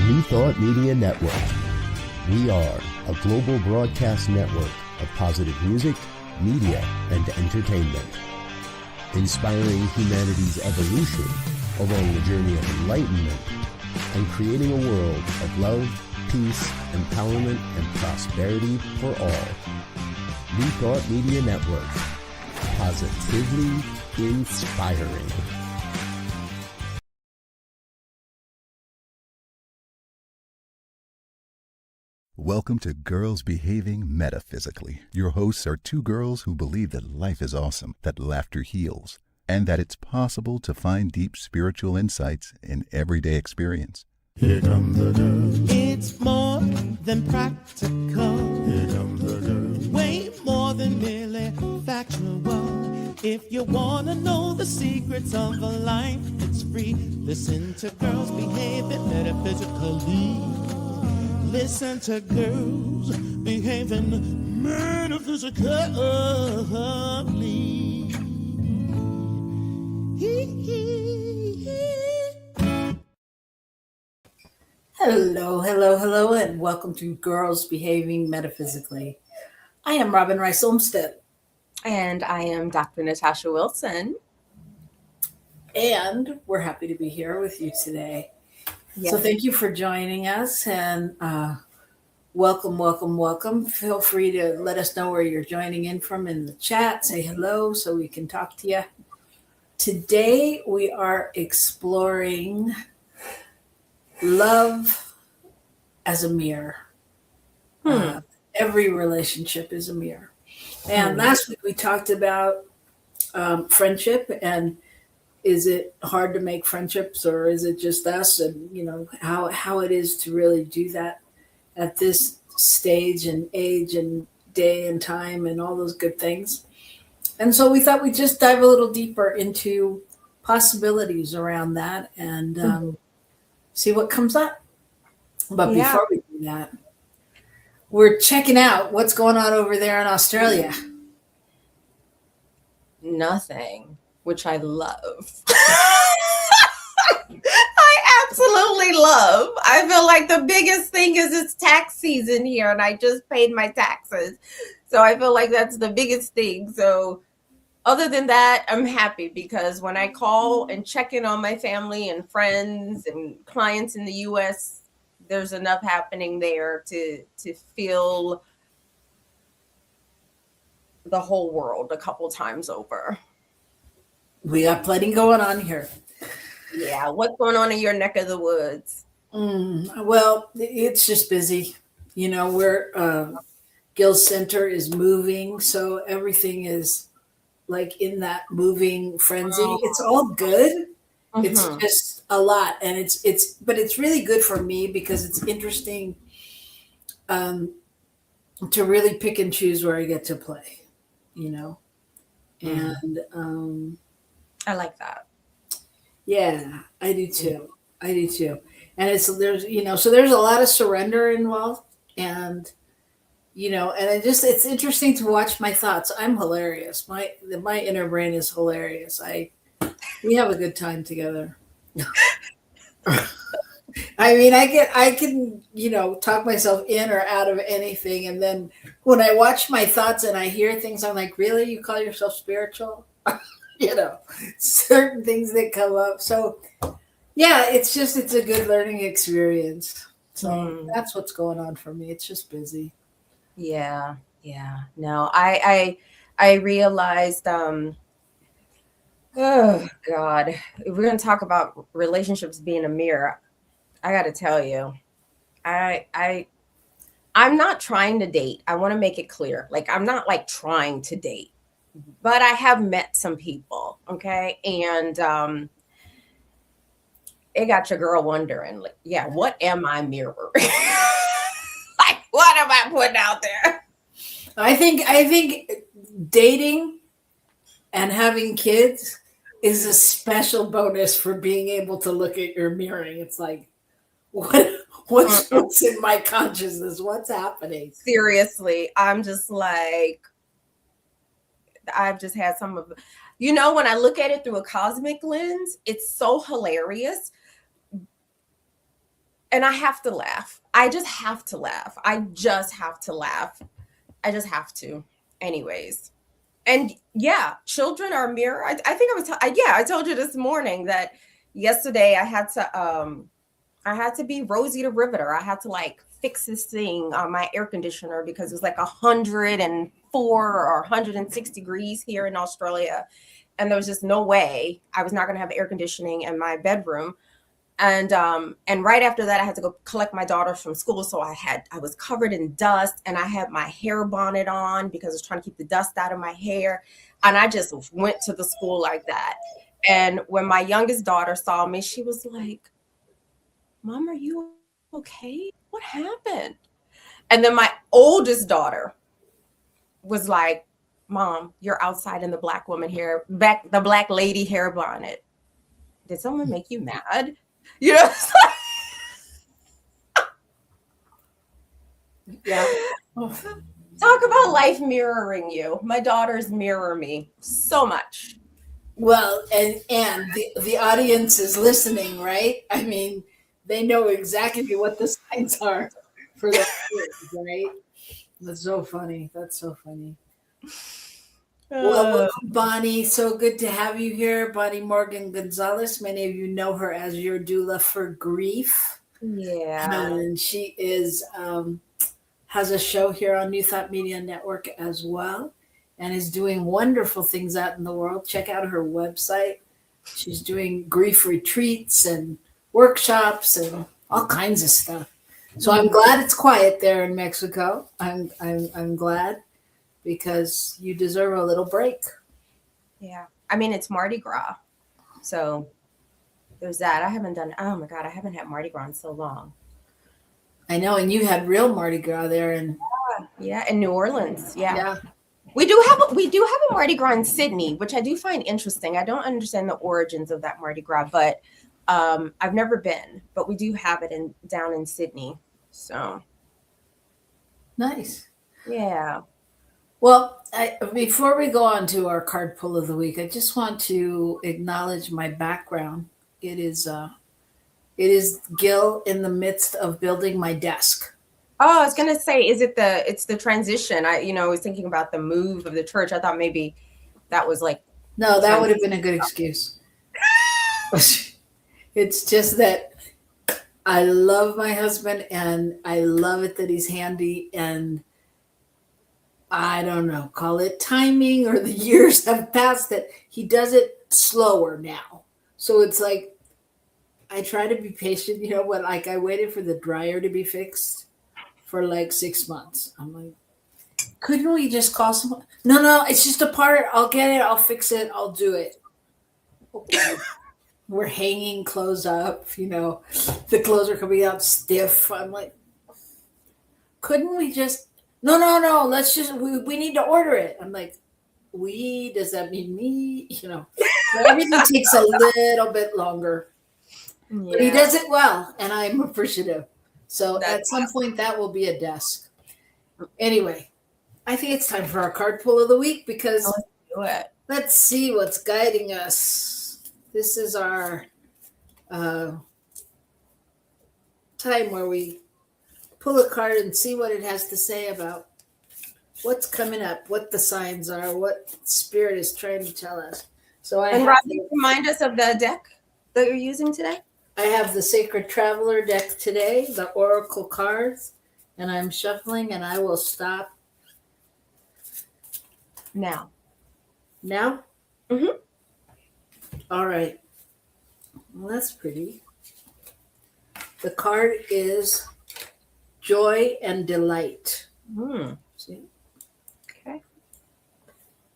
New Thought Media Network. We are a global broadcast network of positive music, media, and entertainment, inspiring humanity's evolution along the journey of enlightenment and creating a world of love, peace, empowerment, and prosperity for all. New Thought Media Network. Positively inspiring. Welcome to Girls Behaving Metaphysically. Your hosts are two girls who believe that life is awesome, that laughter heals, and that it's possible to find deep spiritual insights in everyday experience. Here come the girls. It's more than practical. Here come the girls. Way more than merely factual. If you want to know the secrets of a life, it's free. Listen to Girls Behaving Metaphysically. Listen to Girls Behaving Metaphysically. Hello, and welcome to Girls Behaving Metaphysically. I am Robyn Rice Olmsted. And I am Dr. Natasha Wilson. And we're happy to be here with you today. Yes. So thank you for joining us, and welcome. Feel free to let us know where you're joining in from in the chat. Say hello so we can talk to you. Today we are exploring love as a mirror. Every relationship is a mirror. And last week we talked about friendship, and is it hard to make friendships, or is it just us? And you know how it is to really do that at this stage and age and day and time and all those good things. And so we thought we'd just dive a little deeper into possibilities around that and see what comes up. But before we do that, we're checking out what's going on over there in Australia. Nothing, which I love. I absolutely love. I feel like the biggest thing is it's tax season here, and I just paid my taxes. So I feel like that's the biggest thing. So other than that, I'm happy because when I call and check in on my family and friends and clients in the U.S., there's enough happening there to feel the whole world a couple times over. We got plenty going on here. Yeah, what's going on in your neck of the woods? Well, it's just busy. You know, we're Gil's Center is moving, so everything is like in that moving frenzy. It's all good. It's just a lot, and but it's really good for me because it's interesting to really pick and choose where I get to play, you know. And I like that. yeah, I do too. And there's a lot of surrender involved, and it's interesting to watch my thoughts. I'm hilarious. My inner brain is hilarious. We have a good time together. I mean, I can talk myself in or out of anything, and then when I watch my thoughts and I hear things, I'm like, really? You call yourself spiritual? Certain things that come up. So yeah, it's a good learning experience. So that's what's going on for me. It's just busy. Yeah. No, I realized, oh God, if we're going to talk about relationships being a mirror, I got to tell you, I'm not trying to date. I want to make it clear. Like, I'm not like trying to date, but I have met some people. Okay. And, it got your girl wondering, like, yeah, what am I mirror? Like, what am I putting out there? I think dating and having kids is a special bonus for being able to look at your mirroring. It's like, what's in my consciousness? What's happening? Seriously, I'm just like, I've just had some of, when I look at it through a cosmic lens, it's so hilarious. and I have to laugh. I just have to laugh. I just have to laugh. I just have to. Anyways. And yeah, children are a mirror. I think I told you this morning that yesterday I had to be Rosie the Riveter. I had to like fix this thing on my air conditioner because it was like 104 or 106 degrees here in Australia. And there was just no way I was not going to have air conditioning in my bedroom. And right after that, I had to go collect my daughter from school. So I was covered in dust, and I had my hair bonnet on because I was trying to keep the dust out of my hair. And I just went to the school like that. And when my youngest daughter saw me, she was like, "Mom, are you okay? What happened?" And then my oldest daughter was like, "Mom, you're outside in the black the black lady hair bonnet. Did someone make you mad?" You know, yeah. Talk about life mirroring you. My daughters mirror me so much. Well, and the audience is listening, right? I mean, they know exactly what the signs are for their kids, right? That's so funny. That's so funny. Well, Bonnie, so good to have you here. Bonnie Morgan Gonzalez. Many of you know her as your doula for grief. Yeah. And she has a show here on New Thought Media Network as well, and is doing wonderful things out in the world. Check out her website. She's doing grief retreats and workshops and all kinds of stuff. So I'm glad it's quiet there in Mexico. I'm glad, because you deserve a little break. Yeah. I mean, it's Mardi Gras. So there's that. I haven't had Mardi Gras in so long. I know. And you had real Mardi Gras there. Yeah. In New Orleans. Yeah. We do have a Mardi Gras in Sydney, which I do find interesting. I don't understand the origins of that Mardi Gras, but I've never been, but we do have it down in Sydney. So nice. Yeah. Well, before we go on to our card pull of the week, I just want to acknowledge my background. It is Gil in the midst of building my desk. Oh, I was gonna say, it's the transition. I was thinking about the move of the church. I thought maybe that was like. No, that would have been a good excuse. It's just that I love my husband, and I love it that he's handy, and I don't know, call it timing, or the years have passed that he does it slower now. So it's like, I try to be patient, when I waited for the dryer to be fixed for like 6 months. I'm like, couldn't we just call someone? No, it's just a part. I'll get it. I'll fix it. I'll do it. Okay. We're hanging clothes up, the clothes are coming out stiff. I'm like, couldn't we just, no, let's just, we need to order it. I'm like, does that mean me? So everything takes a little bit longer. Yeah. But he does it well, and I'm appreciative. So at some point, that will be a desk. Anyway, I think it's time for our card pull of the week, because let's see what's guiding us. This is our time where we pull a card and see what it has to say about what's coming up, what the signs are, what Spirit is trying to tell us. So Robyn, remind us of the deck that you're using today. I have the Sacred Traveler deck today, the Oracle cards, and I'm shuffling, and I will stop now. Now? Mm-hmm. All right. Well, that's pretty. The card is Joy and Delight. See? Okay.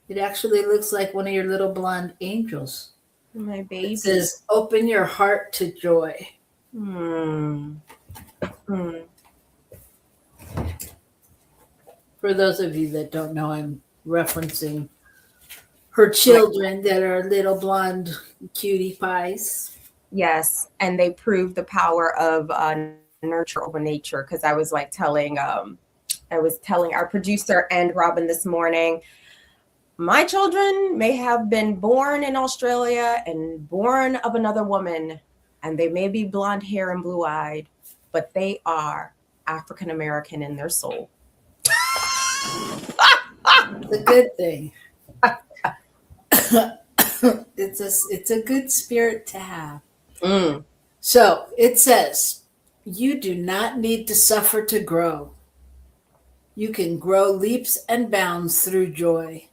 It actually looks like one of your little blonde angels. My baby. It says, open your heart to joy. For those of you that don't know, I'm referencing her children that are little blonde cutie pies. Yes, and they prove the power of nurture over nature. Because I was telling our producer and Robyn this morning, my children may have been born in Australia and born of another woman, and they may be blonde hair and blue eyed, but they are African American in their soul. It's a good thing. It's a good spirit to have. Mm. So it says, you do not need to suffer to grow. You can grow leaps and bounds through joy.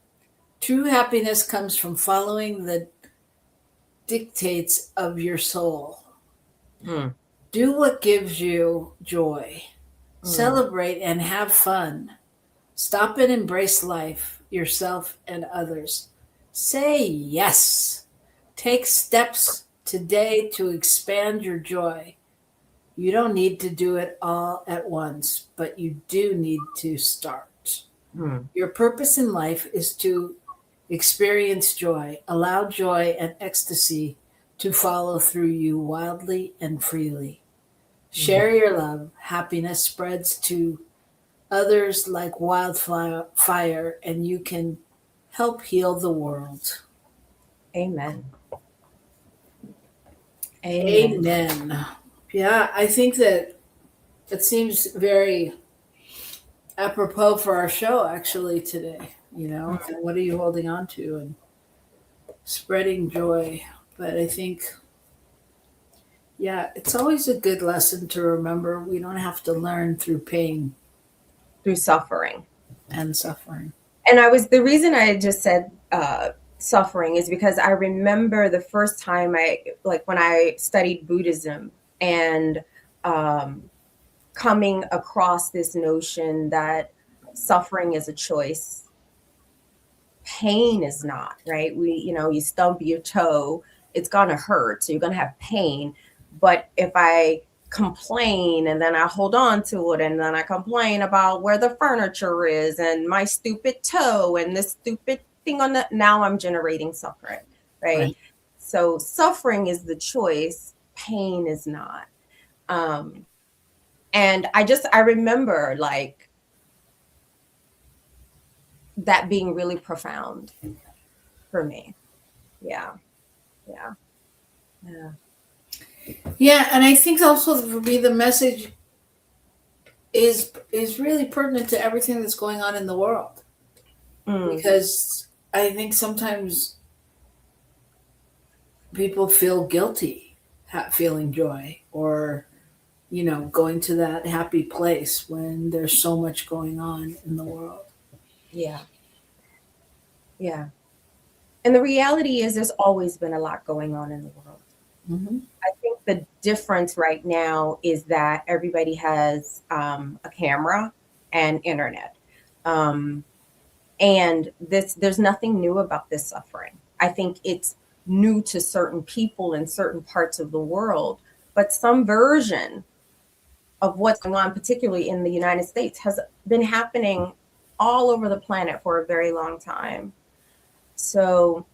True happiness comes from following the dictates of your soul. Mm. Do what gives you joy. Celebrate and have fun. Stop and embrace life, yourself, and others. Say yes. Take steps today to expand your joy. You don't need to do it all at once, but you do need to start. Mm. Your purpose in life is to experience joy. Allow joy and ecstasy to follow through you wildly and freely. Share your love. Happiness spreads to others like wildfire, and you can help heal the world. Amen. Amen. Amen. Yeah, I think that it seems very apropos for our show actually today, and what are you holding on to and spreading joy. But I think, yeah, it's always a good lesson to remember we don't have to learn through pain Through suffering. and suffering. And the reason I just said suffering is because I remember the first time when I studied Buddhism and coming across this notion that suffering is a choice. Pain is not, right? You stub your toe, it's gonna hurt, so you're gonna have pain. But if I complain and then I hold on to it and then I complain about where the furniture is and my stupid toe and this stupid thing now I'm generating suffering, right? So suffering is the choice, pain is not. And I remember like that being really profound for me. Yeah. Yeah, and I think also for me the message is really pertinent to everything that's going on in the world. Because I think sometimes people feel guilty feeling joy or going to that happy place when there's so much going on in the world. Yeah. And the reality is there's always been a lot going on in the world. Mm-hmm. I think the difference right now is that everybody has a camera and internet. And there's nothing new about this suffering. I think it's new to certain people in certain parts of the world, but some version of what's going on, particularly in the United States, has been happening all over the planet for a very long time. So,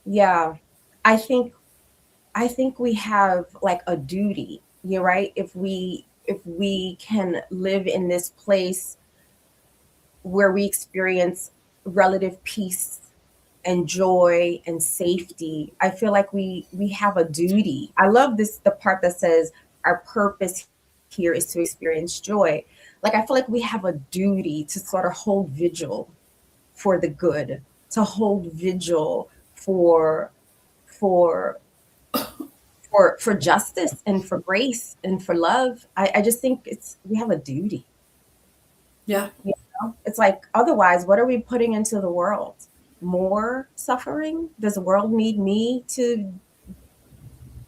yeah, I think we have like a duty, you're right. If we can live in this place where we experience relative peace and joy and safety, I feel like we have a duty. I love the part that says our purpose here is to experience joy. Like, I feel like we have a duty to sort of hold vigil for the good, to hold vigil for justice and for grace and for love. I just think we have a duty. Yeah. It's like, otherwise, what are we putting into the world? More suffering? Does the world need me to,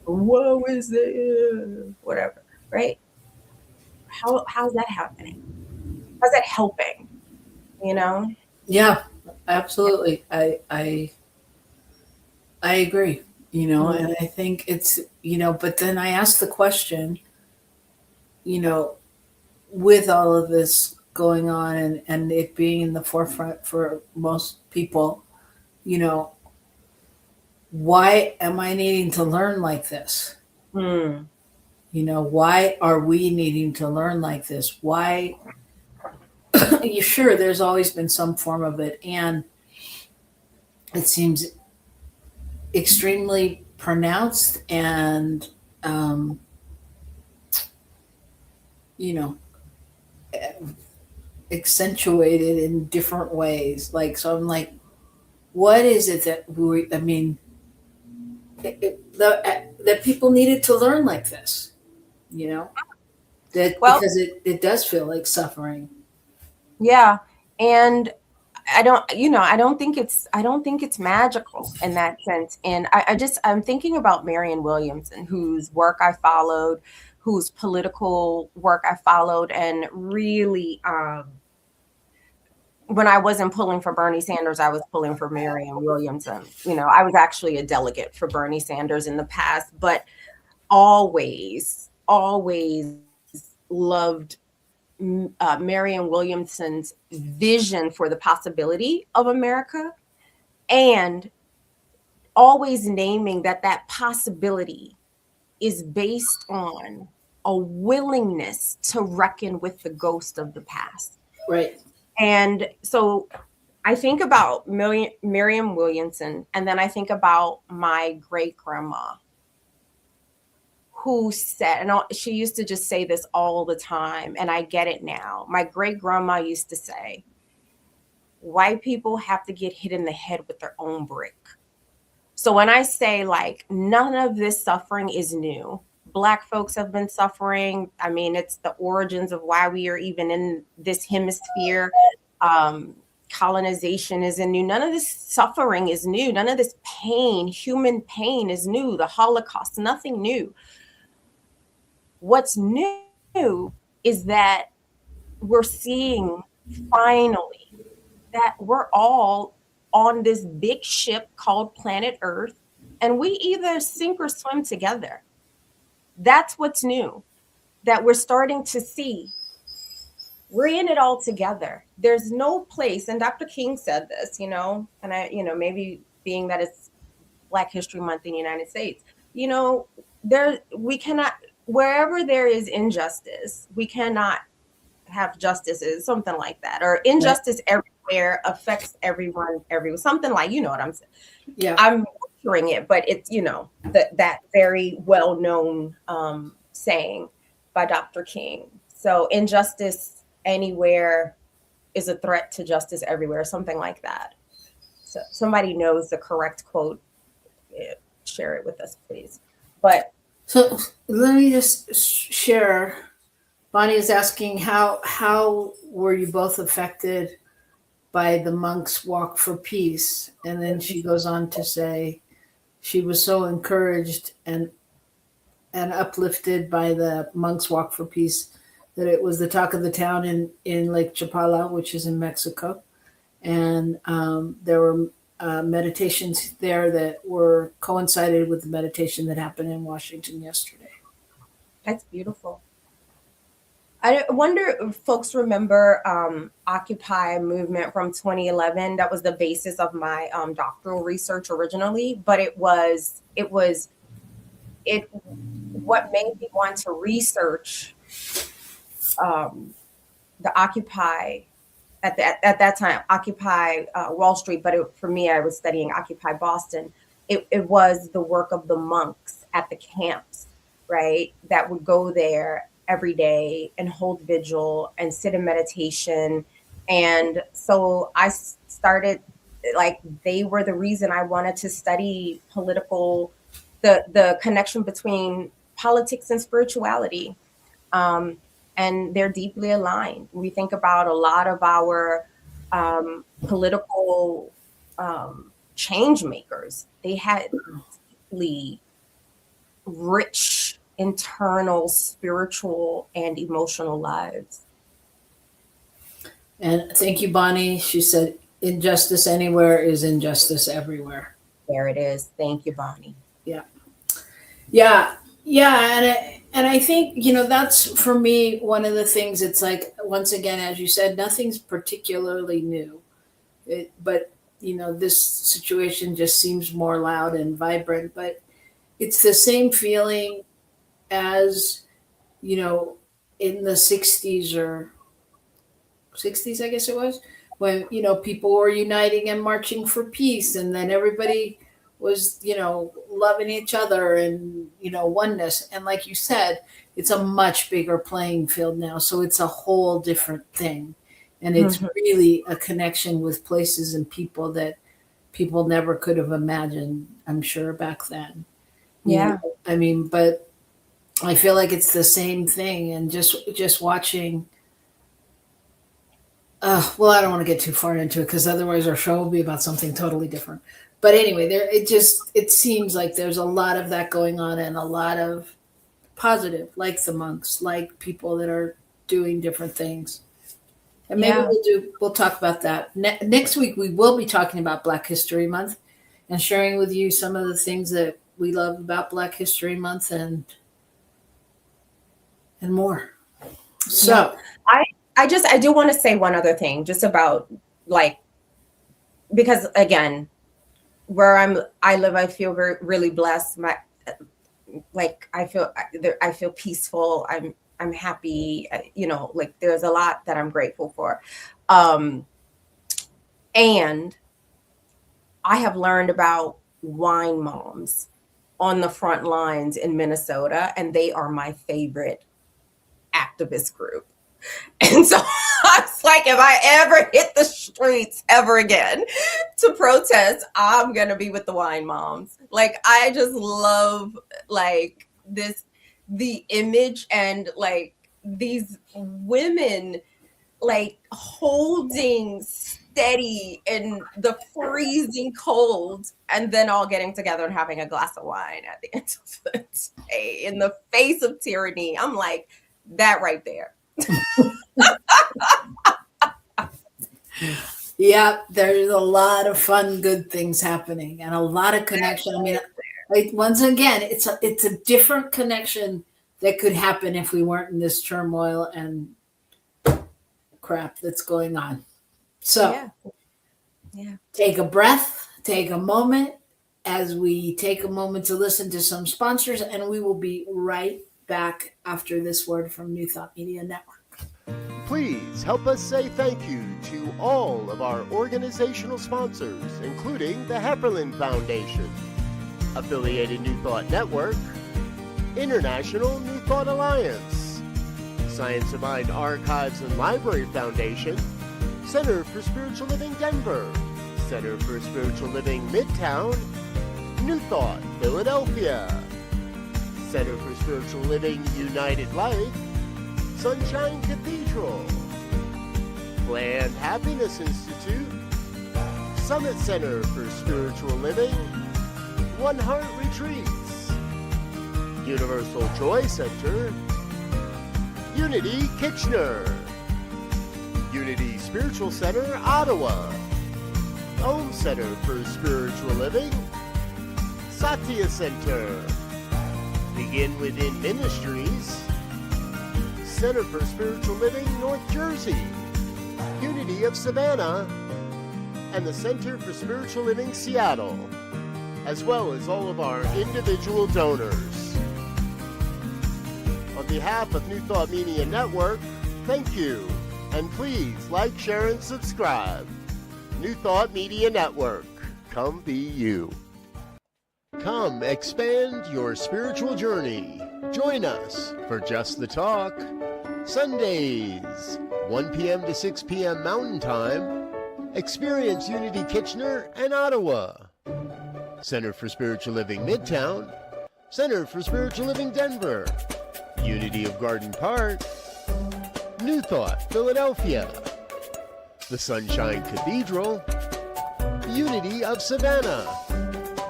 woe is it? Whatever, right? How's that happening? How's that helping? Yeah, absolutely. I agree, and I think it's, but then I ask the question, with all of this going on and it being in the forefront for most people, why am I needing to learn like this? Why are we needing to learn like this? Why? You sure there's always been some form of it, and it seems extremely pronounced and you know, accentuated in different ways. Like, so I'm like, what is it that I mean, that people needed to learn like this, you know, that Well, because it does feel like suffering. yeah. And I don't think it's magical in that sense. And I'm thinking about Marianne Williamson, whose work I followed, whose political work I followed, and really, when I wasn't pulling for Bernie Sanders, I was pulling for Marianne Williamson. I was actually a delegate for Bernie Sanders in the past, but always, always loved Marianne Williamson's vision for the possibility of America, and always naming that possibility is based on a willingness to reckon with the ghost of the past. Right. And so I think about Marianne Williamson, and then I think about my great grandma, who said, and she used to just say this all the time, and I get it now. My great grandma used to say, white people have to get hit in the head with their own brick. So when I say, like, none of this suffering is new, Black folks have been suffering. I mean, it's the origins of why we are even in this hemisphere. Colonization isn't new. None of this suffering is new. None of this pain, human pain, is new. The Holocaust, nothing new. What's new is that we're seeing finally that we're all on this big ship called planet Earth, and we either sink or swim together. That's what's new, that we're starting to see. We're in it all together. There's no place, and Dr. King said this, and I, maybe being that it's Black History Month in the United States, we cannot, wherever there is injustice, we cannot have justice, is something like that, or injustice everywhere affects everyone, something like, what I'm saying. Yeah. I'm butchering it, but it's, that very well-known saying by Dr. King. So injustice anywhere is a threat to justice everywhere, something like that. So somebody knows the correct quote, share it with us, please. But so let me just share. Bonnie is asking, how were you both affected by the monks' walk for peace? And then she goes on to say she was so encouraged and uplifted by the monks' walk for peace that it was the talk of the town in Lake Chapala, which is in Mexico. And there were meditations there that were coincided with the meditation that happened in Washington yesterday. That's beautiful. I wonder if folks remember Occupy movement from 2011. That was the basis of my doctoral research originally, but it what made me want to research the Occupy at that time, Occupy Wall Street, but for me, I was studying Occupy Boston. It was the work of the monks at the camps, right, that would go there every day and hold vigil and sit in meditation. And so I started, like, they were the reason I wanted to study the connection between politics and spirituality. And they're deeply aligned. We think about a lot of our political change makers. They had deeply rich internal spiritual and emotional lives. And thank you, Bonnie. She said, injustice anywhere is injustice everywhere. There it is. Thank you, Bonnie. Yeah. And I think, that's for me, one of the things. It's like, once again, as you said, nothing's particularly new. But this situation just seems more loud and vibrant, but it's the same feeling as, in the 60s or 60s, I guess it was, when, people were uniting and marching for peace. And then everybody was, loving each other and, oneness. And like you said, it's a much bigger playing field now. So it's a whole different thing. And it's really a connection with places and people that people never could have imagined, I'm sure, back then. Yeah. But I feel like it's the same thing. And just watching. Well, I don't want to get too far into it because otherwise our show will be about something totally different. But anyway, it seems like there's a lot of that going on and a lot of positive, like the monks, like people that are doing different things. And maybe we'll talk about that. Next week, we will be talking about Black History Month and sharing with you some of the things that we love about Black History Month and more. So I do want to say one other thing just about because again, where I live, I feel really blessed. I feel peaceful. I'm happy. There's a lot that I'm grateful for. And I have learned about wine moms on the front lines in Minnesota, and they are my favorite activist group. And so I was like, if I ever hit the streets ever again to protest, I'm going to be with the wine moms. I just love the image and these women holding steady in the freezing cold and then all getting together and having a glass of wine at the end of the day in the face of tyranny. I'm like, that right there. Yeah, there's a lot of fun, good things happening and a lot of connection. Once again, it's a different connection that could happen if we weren't in this turmoil and crap that's going on. So take a breath, take a moment as we take a moment to listen to some sponsors, and we will be right back after this word from New Thought Media Network. Please help us say thank you to all of our organizational sponsors, including the Hefferland Foundation, Affiliated New Thought Network, International New Thought Alliance, Science of Mind Archives and Library Foundation, Center for Spiritual Living Denver, Center for Spiritual Living Midtown, New Thought Philadelphia, Center for Spiritual Living United Life, Sunshine Cathedral, Planned Happiness Institute, Summit Center for Spiritual Living, One Heart Retreats, Universal Joy Center, Unity Kitchener, Unity Spiritual Center Ottawa, Home Center for Spiritual Living, Satya Center, Begin Within Ministries, Center for Spiritual Living North Jersey, Unity of Savannah, and the Center for Spiritual Living Seattle, as well as all of our individual donors. On behalf of New Thought Media Network, thank you, and please like, share, and subscribe. New Thought Media Network, come be you. Come expand your spiritual journey. Join us for Just the Talk, Sundays, 1 p.m. to 6 p.m. Mountain Time. Experience Unity Kitchener and Ottawa. Center for Spiritual Living Midtown, Center for Spiritual Living Denver, Unity of Garden Park, New Thought Philadelphia, the Sunshine Cathedral, Unity of Savannah,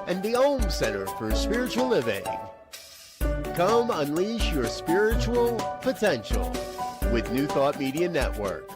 and the Om Center for Spiritual Living. Come unleash your spiritual potential with New Thought Media Network.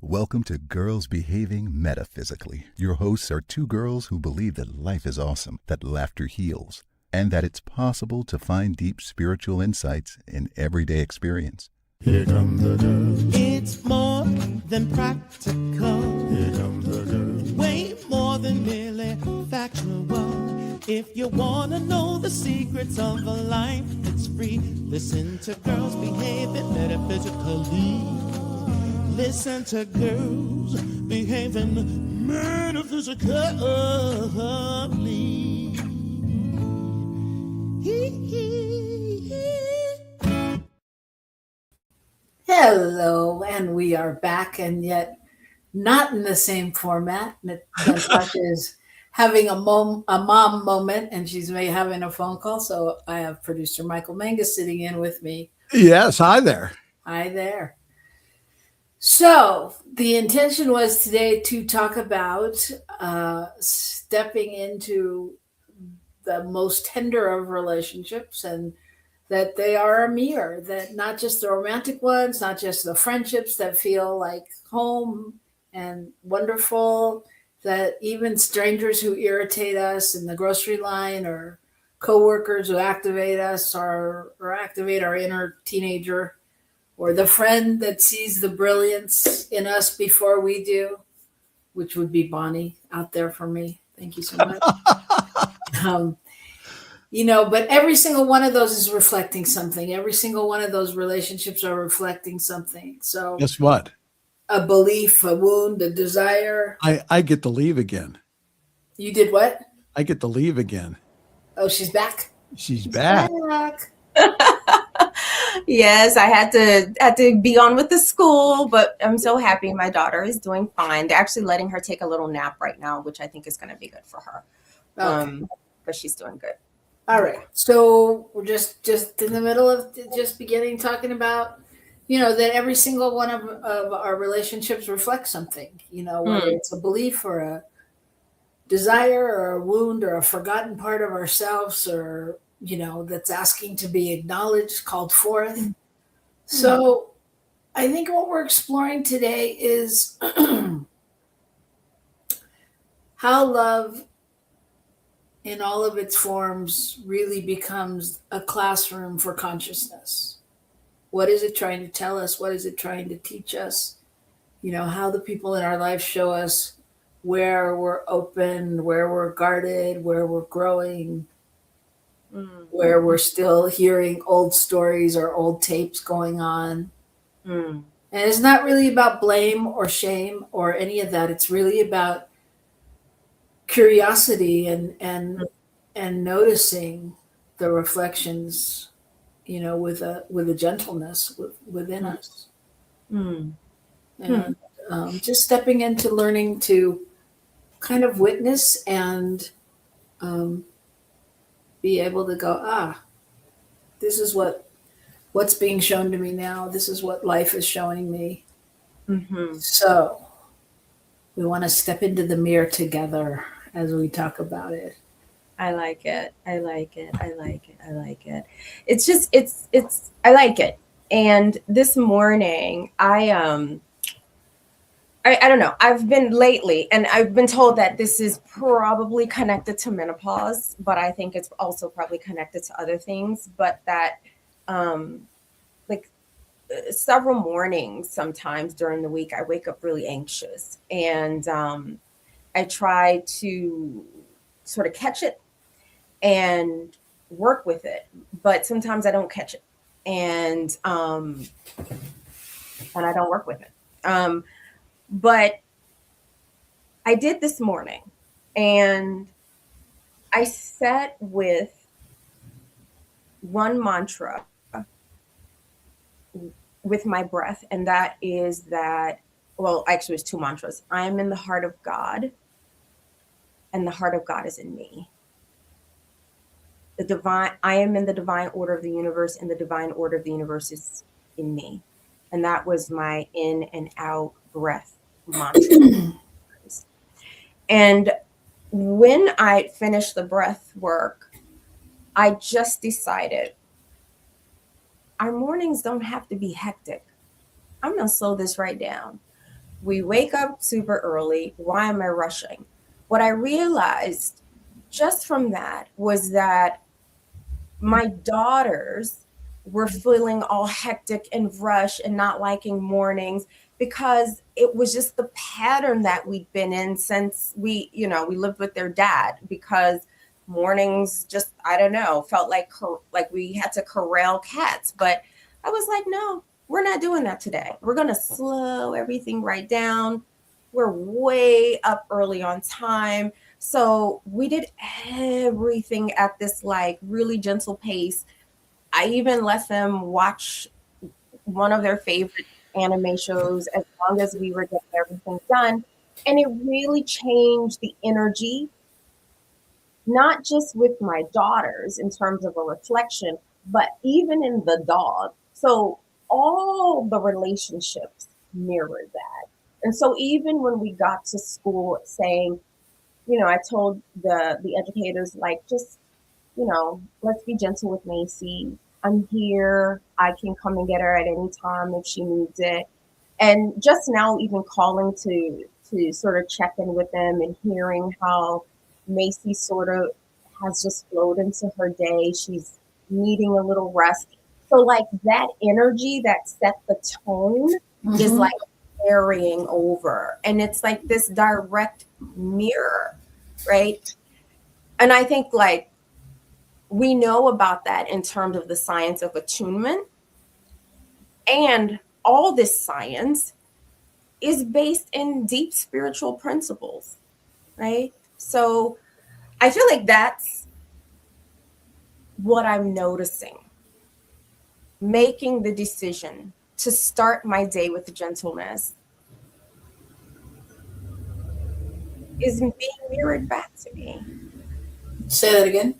Welcome to Girls Behaving Metaphysically. Your hosts are two girls who believe that life is awesome, that laughter heals, and that it's possible to find deep spiritual insights in everyday experience. Here come the girls. It's more than practical. Here come the girls. Way more than merely factual. If you want to know the secrets of a life that's free, listen to Girls Behaving Metaphysically. Listen to Girls Behaving Metaphysically. Hello, and we are back, and yet not in the same format. Natasha is having a mom moment, and she's having a phone call. So I have producer Michael Mangus sitting in with me. Yes, hi there. Hi there. So the intention was today to talk about stepping into the most tender of relationships, and that they are a mirror, that not just the romantic ones, not just the friendships that feel like home and wonderful, that even strangers who irritate us in the grocery line, or coworkers who activate us or activate our inner teenager, or the friend that sees the brilliance in us before we do, which would be Bonnie out there for me. Thank you so much. But every single one of those is reflecting something. Every single one of those relationships are reflecting something. So Guess what? A belief, a wound, a desire. I get to leave again. You did what? I get to leave again. Oh, she's back. She's back. Yes, I had to be on with the school, but I'm so happy my daughter is doing fine. They're actually letting her take a little nap right now, which I think is going to be good for her. Okay. But she's doing good. All right. So we're just in the middle of just beginning talking about, that every single one of our relationships reflects something, whether it's a belief or a desire or a wound or a forgotten part of ourselves, or, that's asking to be acknowledged, called forth. So I think what we're exploring today is how love in all of its forms really becomes a classroom for consciousness. What is it trying to tell us? What is it trying to teach us? How the people in our life show us where we're open, where we're guarded, where we're growing, where we're still hearing old stories or old tapes going on. And it's not really about blame or shame or any of that. It's really about curiosity and noticing the reflections, with a gentleness within us. And just stepping into learning to kind of witness and be able to go, this is what's being shown to me now. This is what life is showing me. So we want to step into the mirror together as we talk about it. I like it. I like it. It's just, I like it. And this morning, I don't know. I've been lately, and I've been told that this is probably connected to menopause, but I think it's also probably connected to other things. But that, several mornings, sometimes during the week, I wake up really anxious, and I try to sort of catch it and work with it, but sometimes I don't catch it, and I don't work with it. But I did this morning, and I sat with one mantra with my breath, and that is that, well, actually it's two mantras. I am in the heart of God, and the heart of God is in me. I am in the divine order of the universe, and the divine order of the universe is in me. And that was my in and out breath mantra. And when I finished the breath work, I just decided our mornings don't have to be hectic. I'm going to slow this right down. We wake up super early. Why am I rushing? What I realized just from that was that my daughters were feeling all hectic and rush and not liking mornings because it was just the pattern that we'd been in since we lived with their dad, because mornings just, I don't know, felt like we had to corral cats. But I was like, no, we're not doing that today. We're going to slow everything right down. We're way up early on time. So we did everything at this like really gentle pace. I even let them watch one of their favorite anime shows as long as we were getting everything done. And it really changed the energy, not just with my daughters in terms of a reflection, but even in the dog. So all the relationships mirrored that. And so even when we got to school saying, I told the educators, like, just, let's be gentle with Macy. I'm here. I can come and get her at any time if she needs it. And just now even calling to sort of check in with them and hearing how Macy sort of has just flowed into her day. She's needing a little rest. So like that energy that set the tone is like carrying over. And it's like this direct mirror, right? And I think like we know about that in terms of the science of attunement. And all this science is based in deep spiritual principles, right? So I feel like that's what I'm noticing. Making the decision to start my day with gentleness is being mirrored back to me. Say that again.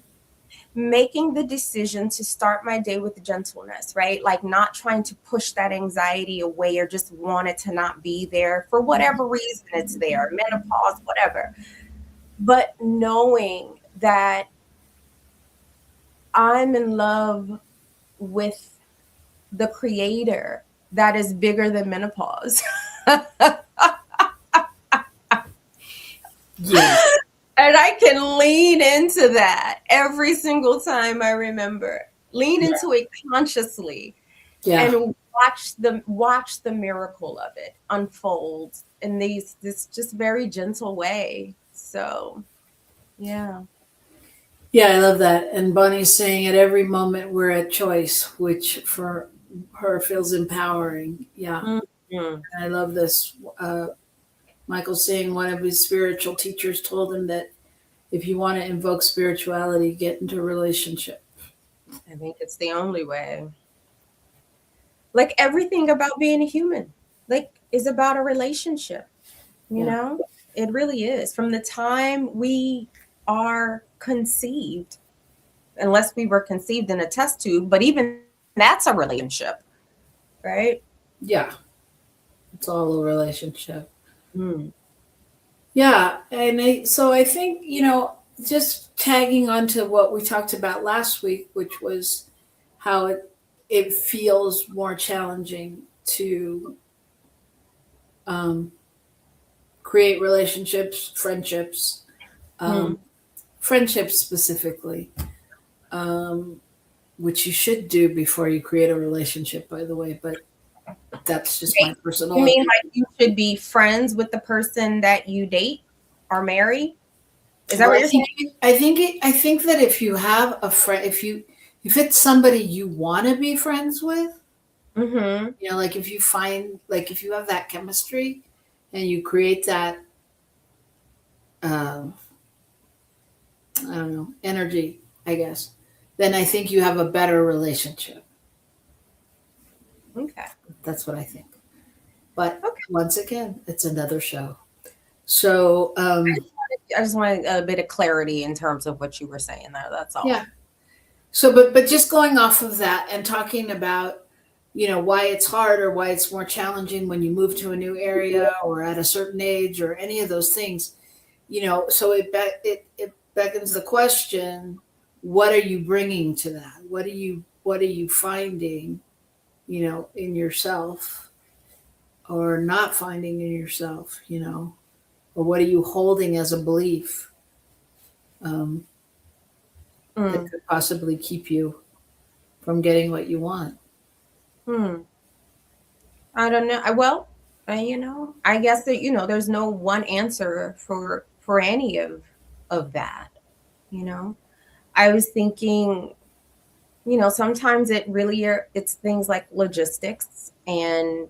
Making the decision to start my day with gentleness, right? Like not trying to push that anxiety away or just want it to not be there for whatever reason it's there, menopause, whatever. But knowing that I'm in love with the creator that is bigger than menopause. Yeah. And I can lean into that every single time I remember. Lean into it consciously and watch the miracle of it unfold in this just very gentle way. So, yeah. Yeah, I love that. And Bonnie's saying at every moment we're at choice, which for her feels empowering. Yeah. Mm-hmm. I love this. Michael's saying one of his spiritual teachers told him that if you want to invoke spirituality, get into a relationship. I think it's the only way. Like everything about being a human, like, is about a relationship. You know, it really is. From the time we are conceived, unless we were conceived in a test tube, but even that's a relationship, right? Yeah. It's all a relationship. Mm. Yeah. And so I think, just tagging on to what we talked about last week, which was how it feels more challenging to create relationships, friendships, friendships specifically, which you should do before you create a relationship, by the way, but that's just my personal You mean like you should be friends with the person that you date or marry? Is that what you're saying? I think that if you have a friend, if it's somebody you want to be friends with, like if you find, like if you have that chemistry and you create that, I don't know, energy, I guess, then I think you have a better relationship. Okay. That's what I think. But once again, it's another show. So I just wanted a bit of clarity in terms of what you were saying there. That's all. Yeah. So, but just going off of that and talking about, why it's hard or why it's more challenging when you move to a new area or at a certain age or any of those things, so it beckons the question, what are you bringing to that? What are you finding, in yourself? or not finding in yourself, or what are you holding as a belief that could possibly keep you from getting what you want? I don't know. Well, I guess that, there's no one answer for any of that. I was thinking, sometimes it's things like logistics, and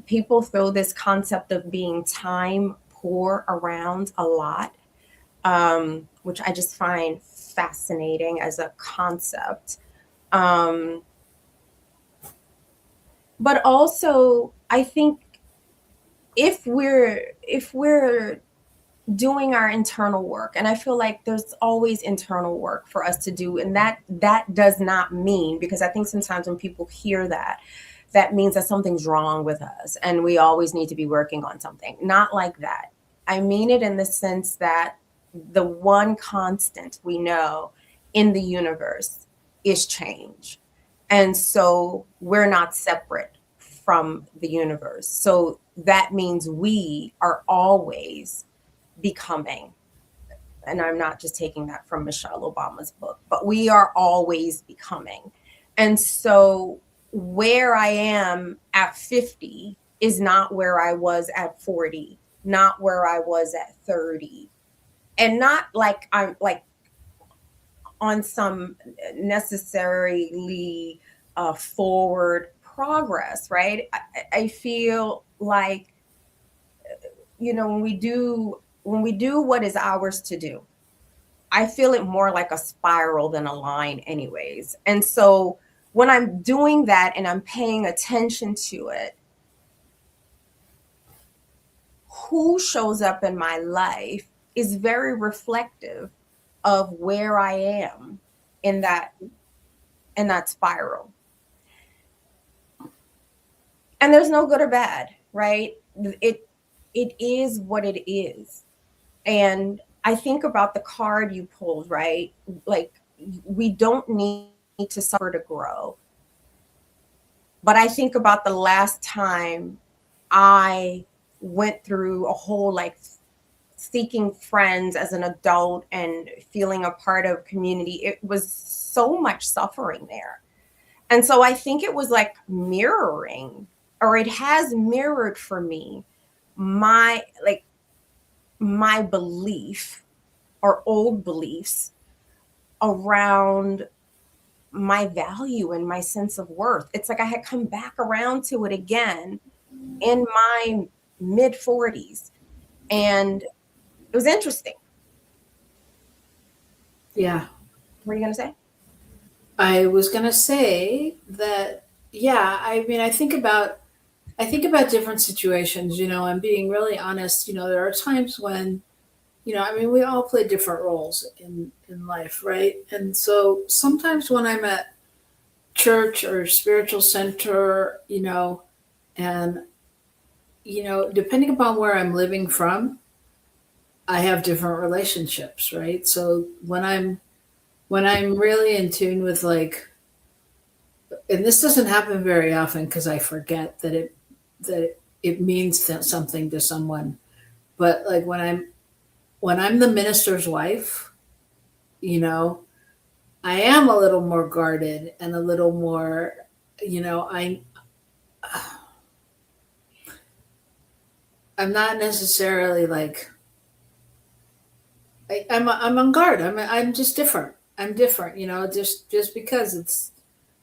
people throw this concept of being time poor around a lot, which I just find fascinating as a concept. But also, I think if we're doing our internal work, and I feel like there's always internal work for us to do, and that does not mean, because I think sometimes when people hear that means that something's wrong with us and we always need to be working on something. Not like that. I mean it in the sense that the one constant we know in the universe is change. And so we're not separate from the universe. So that means we are always becoming. And I'm not just taking that from Michelle Obama's book, but we are always becoming. And so where I am at 50 is not where I was at 40, not where I was at 30. And not like I'm like on some necessarily forward progress, right? I feel like, when we do what is ours to do, I feel it more like a spiral than a line anyways. And so when I'm doing that and I'm paying attention to it, who shows up in my life is very reflective of where I am in that spiral. And there's no good or bad, right? It is what it is. And I think about the card you pulled, right? Like, we don't need to suffer to grow. But I think about the last time I went through a whole seeking friends as an adult and feeling a part of community. It was so much suffering there. And so I think it was like mirroring, or it has mirrored for me my belief or old beliefs around my value and my sense of worth. It's like I had come back around to it again in my mid 40s. And it was interesting. Yeah. What are you going to say? I was going to say that, yeah, I mean, I think about different situations, and being really honest, there are times when, I mean, we all play different roles in life, right? And so sometimes when I'm at church or spiritual center, and, depending upon where I'm living from, I have different relationships, right? So when I'm really in tune with and this doesn't happen very often because I forget that it means something to someone, but like when I'm the minister's wife, I am a little more guarded and a little more, I'm not necessarily I'm on guard. I'm just different. I'm different, just because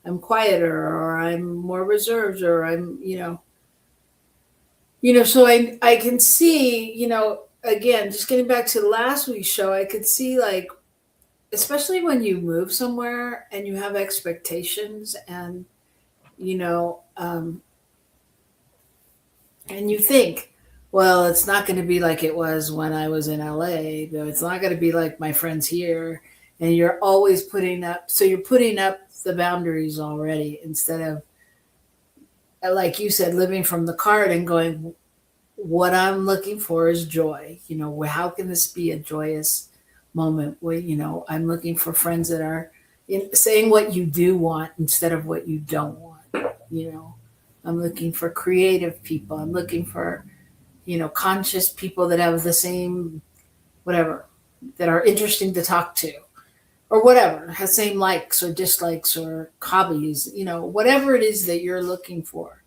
I'm quieter or I'm more reserved or I'm, so I can see, again, just getting back to last week's show, I could see especially when you move somewhere and you have expectations and, and you think, well, it's not going to be like it was when I was in LA, though. It's not going to be like my friends here. And you're always putting up the boundaries already instead of, like you said, living from the card and going, what I'm looking for is joy. How can this be a joyous moment where, I'm looking for friends that are saying what you do want instead of what you don't want, I'm looking for creative people. I'm looking for, conscious people that have the same, whatever, that are interesting to talk to, or whatever, has same likes or dislikes or hobbies, whatever it is that you're looking for.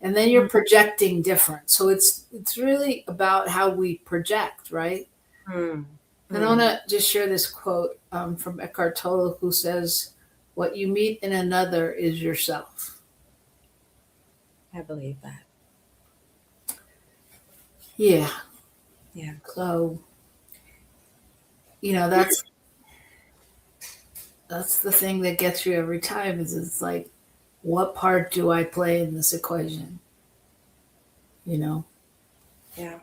And then you're projecting different. So it's really about how we project, right? Mm. And I want to just share this quote from Eckhart Tolle, who says, "What you meet in another is yourself." I believe that. Yeah. Yeah. So, that's the thing that gets you every time, is it's like, what part do I play in this equation? Yeah. Yeah.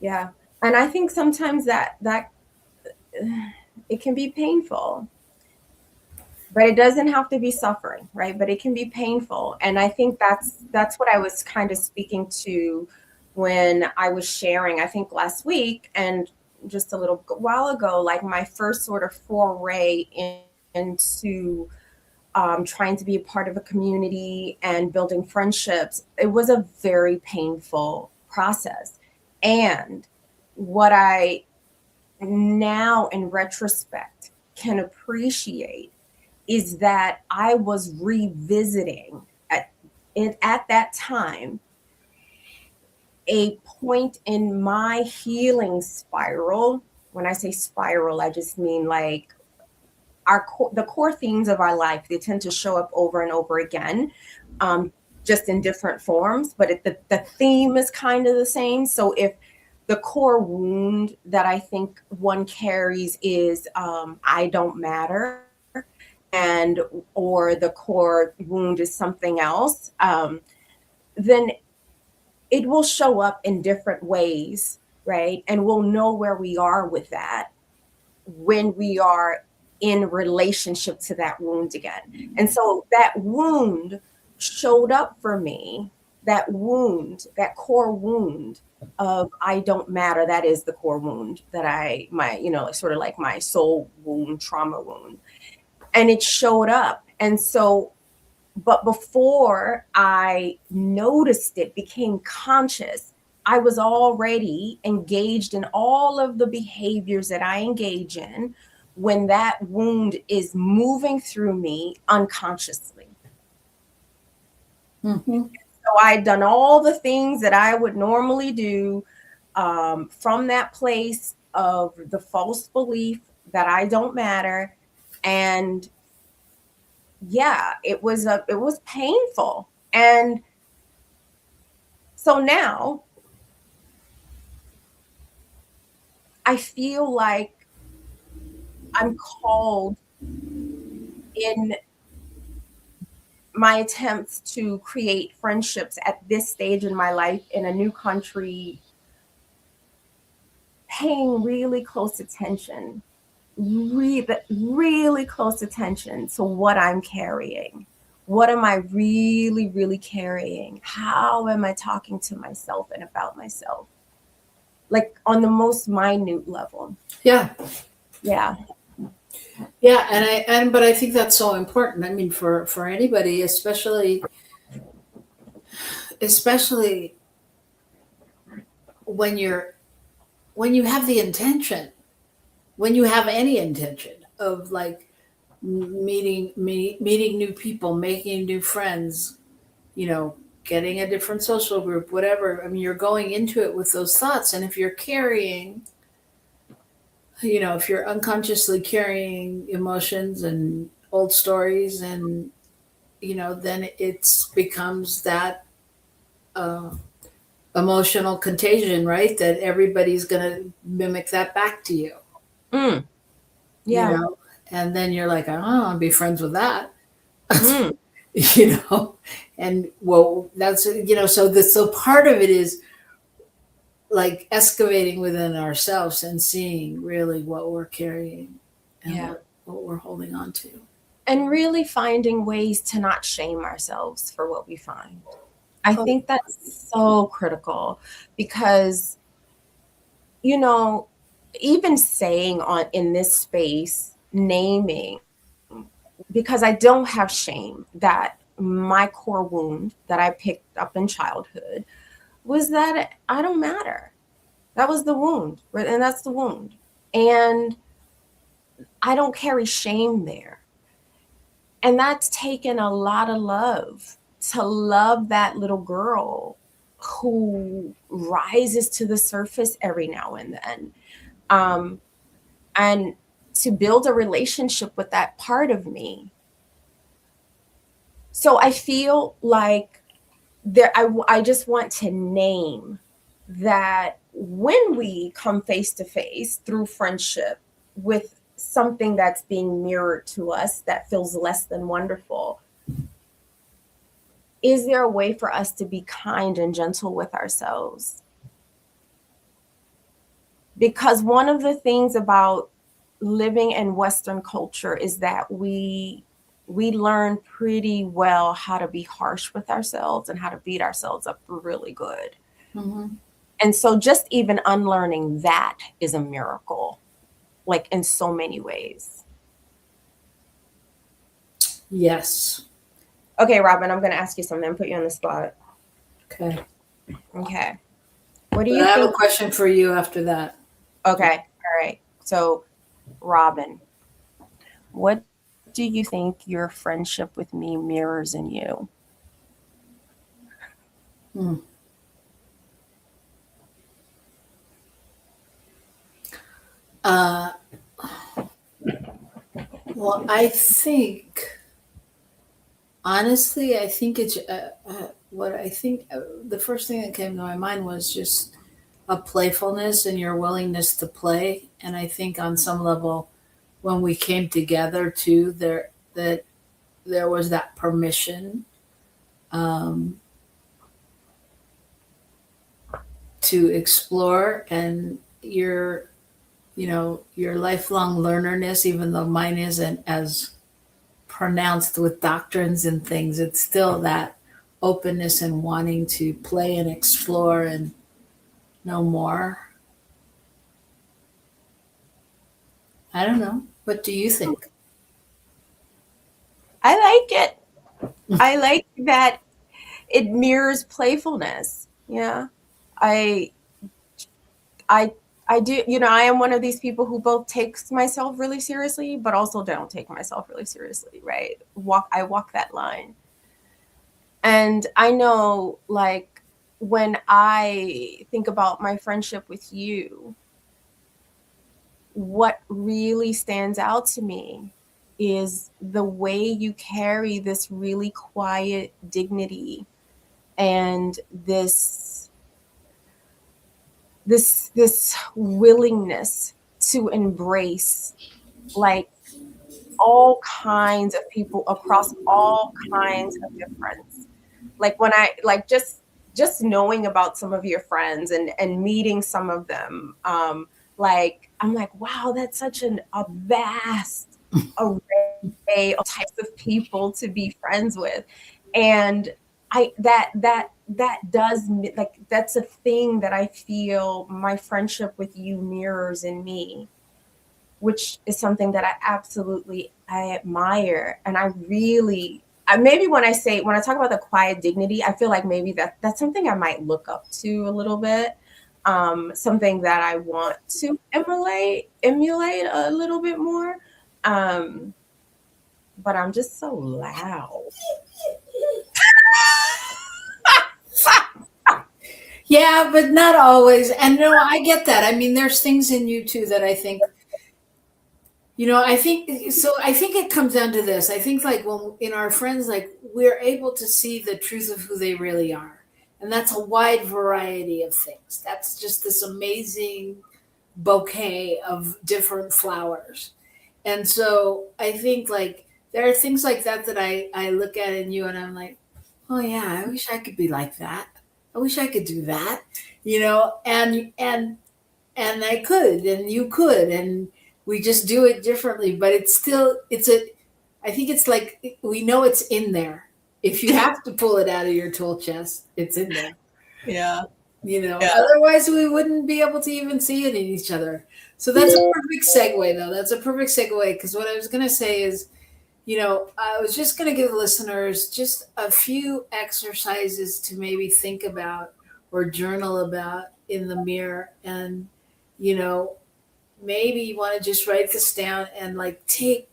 Yeah. And I think sometimes that it can be painful, but it doesn't have to be suffering, right? But it can be painful. And I think that's what I was kind of speaking to when I was sharing, I think last week and just a little while ago, like my first sort of foray into trying to be a part of a community and building friendships. It was a very painful process. And what I now in retrospect can appreciate is that I was revisiting at that time a point in my healing spiral. When I say spiral, I just mean like the core themes of our life. They tend to show up over and over again, just in different forms, but the theme is kind of the same. So if the core wound that I think one carries is I don't matter, or the core wound is something else, then it will show up in different ways, right? And we'll know where we are with that when we are in relationship to that wound again. And so that wound showed up for me, that wound, that core wound of I don't matter. That is the core wound that sort of like my soul wound, trauma wound. And it showed up. And so, but before I noticed it, became conscious, I was already engaged in all of the behaviors that I engage in when that wound is moving through me unconsciously. Mm-hmm. So I'd done all the things that I would normally do from that place of the false belief that I don't matter. And yeah, it was painful. And so now I feel like I'm called in my attempts to create friendships at this stage in my life in a new country, paying really close attention, really close attention to what I'm carrying. What am I really, really carrying? How am I talking to myself and about myself? Like on the most minute level. Yeah. Yeah. Yeah. But I think that's so important. I mean, for anybody, especially when you have the intention, when you have any intention of like meeting new people, making new friends, getting a different social group, whatever. I mean, you're going into it with those thoughts. And if you're carrying, if you're unconsciously carrying emotions and old stories and, then it becomes that emotional contagion, right? That everybody's going to mimic that back to you. Mm. Yeah. And then you're like, I don't want to be friends with that. Mm. And well, that's, so part of it is like excavating within ourselves and seeing really what we're carrying and what we're holding on to. And really finding ways to not shame ourselves for what we find. I think that's so critical because, even saying in this space, naming, because I don't have shame that my core wound that I picked up in childhood was that I don't matter. That was the wound, right? And that's the wound. And I don't carry shame there. And that's taken a lot of love to love that little girl who rises to the surface every now and then. And to build a relationship with that part of me. So I feel like I just want to name that when we come face to face through friendship with something that's being mirrored to us that feels less than wonderful, is there a way for us to be kind and gentle with ourselves? Because one of the things about living in Western culture is that we learn pretty well how to be harsh with ourselves and how to beat ourselves up really good. Mm-hmm. And so just even unlearning that is a miracle, like in so many ways. Yes. Okay, Robyn, I'm going to ask you something, put you on the spot. Okay. Okay. What do But you I have think? a question for you after that. Okay. All right. So, Robyn, what do you think your friendship with me mirrors in you? Well, I think, honestly, I think it's what I think. The first thing that came to my mind was just a playfulness and your willingness to play. And I think on some level, when we came together too, there was that permission to explore, and your lifelong learnerness, even though mine isn't as pronounced with doctrines and things, it's still that openness and wanting to play and explore and know more. I don't know. What do you think? I like it. I like that it mirrors playfulness. Yeah. I do, I am one of these people who both takes myself really seriously, but also don't take myself really seriously, right? I walk that line. And I know, like, when I think about my friendship with you, what really stands out to me is the way you carry this really quiet dignity and this willingness to embrace, like, all kinds of people across all kinds of difference. Like, when I like just knowing about some of your friends and meeting some of them, like, I'm like, wow, that's such a vast array of types of people to be friends with. And that does, like, that's a thing that I feel my friendship with you mirrors in me, which is something that I admire. And maybe when I talk about the quiet dignity, I feel like maybe that's something I might look up to a little bit. Something that I want to emulate a little bit more. But I'm just so loud. Yeah, but not always. And no, I get that. I mean, there's things in you too that I think, I think it comes down to this. I think, like, when in our friends, like, we're able to see the truth of who they really are. And that's a wide variety of things. That's just this amazing bouquet of different flowers. And so I think, like, there are things like that I look at in you and I'm like, oh yeah, I wish I could be like that. I wish I could do that, and I could, and you could, and we just do it differently. But I think it's like, we know it's in there. If you have to pull it out of your tool chest, it's in there. Yeah. Otherwise we wouldn't be able to even see it in each other. So that's a perfect segue, though. That's a perfect segue, because what I was going to say is, I was just going to give listeners just a few exercises to maybe think about or journal about in the mirror. And, you know, maybe you want to just write this down and like take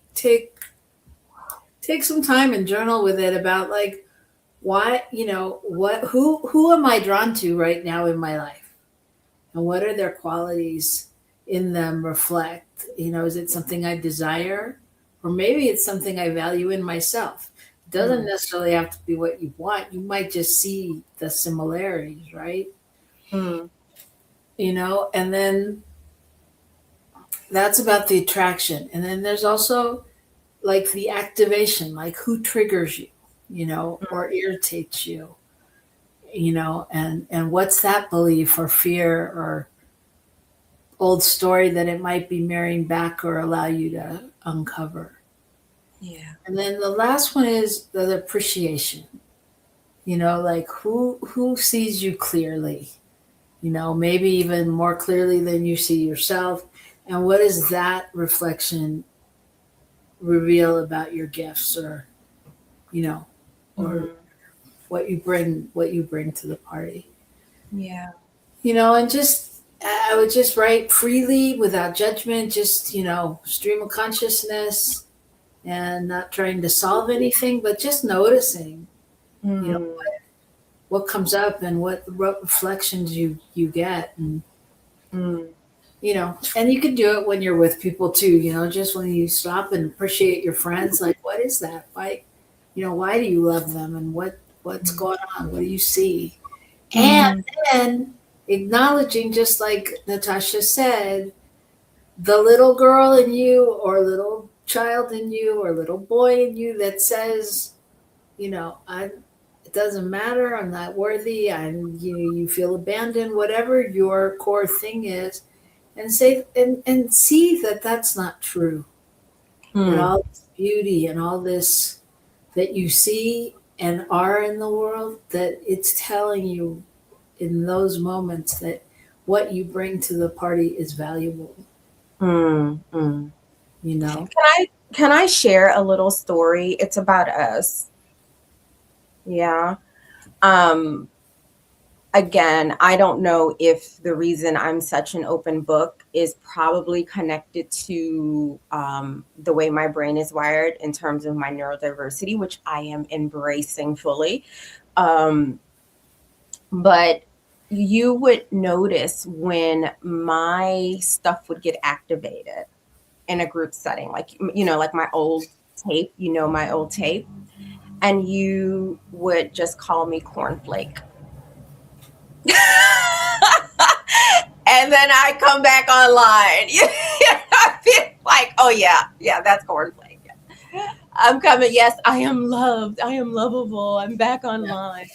some time and journal with it about like why, who am I drawn to right now in my life? And what are their qualities in them reflect? Is it something I desire? Or maybe it's something I value in myself. It doesn't necessarily have to be what you want. You might just see the similarities, right? Mm. And then that's about the attraction. And then there's also like the activation, like who triggers you, or irritates you, and what's that belief or fear or old story that it might be mirroring back or allow you to uncover. Yeah. And then the last one is the appreciation. Like who sees you clearly, maybe even more clearly than you see yourself. And what does that reflection reveal about your gifts or what you bring to the party. Yeah. And just I would just write freely without judgment, just stream of consciousness, and not trying to solve anything, but just noticing what comes up and what reflections you get. And and you can do it when you're with people too, just when you stop and appreciate your friends, like what is that, why do you love them, and what's going on, what do you see? And then acknowledging, just like Natasha said, the little girl in you or little child in you or little boy in you that says, it doesn't matter, I'm not worthy, you feel abandoned, whatever your core thing is, and say and see that that's not true. And all this beauty and all this that you see and are in the world, that it's telling you in those moments that what you bring to the party is valuable. Can I share a little story? It's about us. Yeah. Again, I don't know if the reason I'm such an open book is probably connected to the way my brain is wired in terms of my neurodiversity, which I am embracing fully. But you would notice when my stuff would get activated in a group setting, like my old tape, my old tape, and you would just call me cornflake. And then I come back online. I feel like, oh yeah, that's cornflake. Yeah. I'm coming. Yes, I am loved. I am lovable. I'm back online.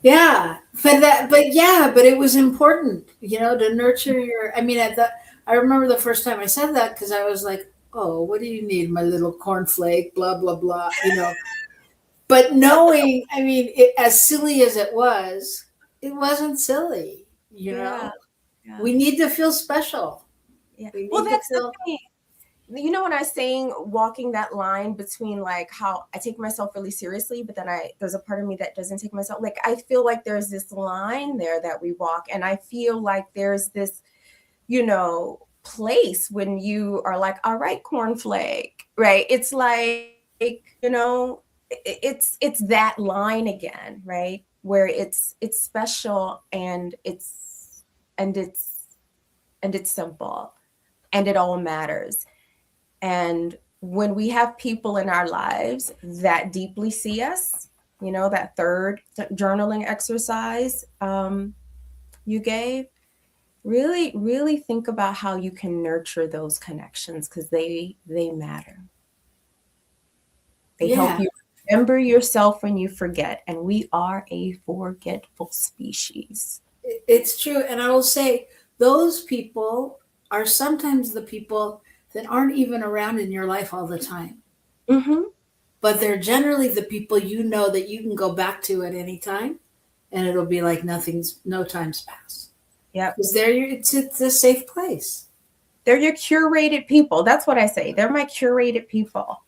Yeah, but it was important, to nurture your. I remember the first time I said that because I was like, oh, what do you need, my little cornflake? Blah blah blah. But knowing, as silly as it wasn't silly. Yeah. We need to feel special. Yeah. Well, that's the thing. When I was saying walking that line between like how I take myself really seriously, but then there's a part of me that doesn't take myself. Like, I feel like there's this line there that we walk, and I feel like there's this, place when you are like, all right, cornflake, right? It's like, it's that line again, right? Where it's special and it's simple and it all matters. And when we have people in our lives that deeply see us, that third journaling exercise you gave, really, really think about how you can nurture those connections, because they matter. They help you remember yourself when you forget, and we are a forgetful species. It's true. And I will say those people are sometimes the people that aren't even around in your life all the time. But they're generally the people that you can go back to at any time, and it'll be like no time's passed. Yeah, because it's a safe place. They're your curated people. That's what I say. They're my curated people.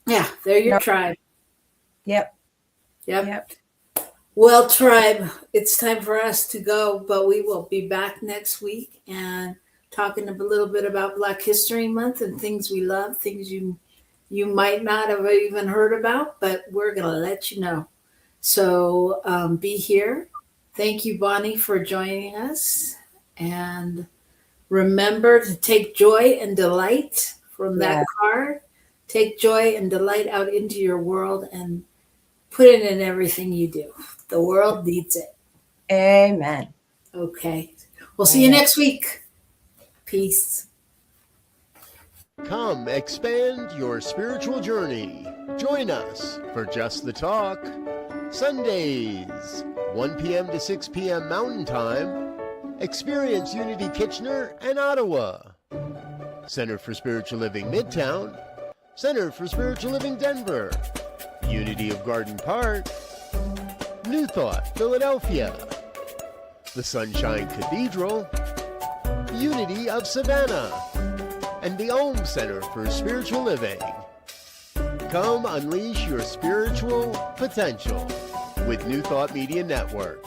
Yeah, they're your No. tribe. Yep. Yep. Well, tribe, it's time for us to go, but we will be back next week and talking a little bit about Black History Month and things we love, things you might not have even heard about, but we're going to let you know. So be here. Thank you, Bonnie, for joining us. And remember to take joy and delight from that card. Take joy and delight out into your world and put it in everything you do. The world needs it. Amen. Okay. We'll see you next week. Peace. Come expand your spiritual journey. Join us for Just the Talk. Sundays, 1 p.m. to 6 p.m. Mountain Time. Experience Unity Kitchener and Ottawa. Center for Spiritual Living Midtown. Center for Spiritual Living Denver. Unity of Garden Park. New Thought, Philadelphia. The Sunshine Cathedral. Unity of Savannah. And the Ohm Center for Spiritual Living. Come unleash your spiritual potential with New Thought Media Network.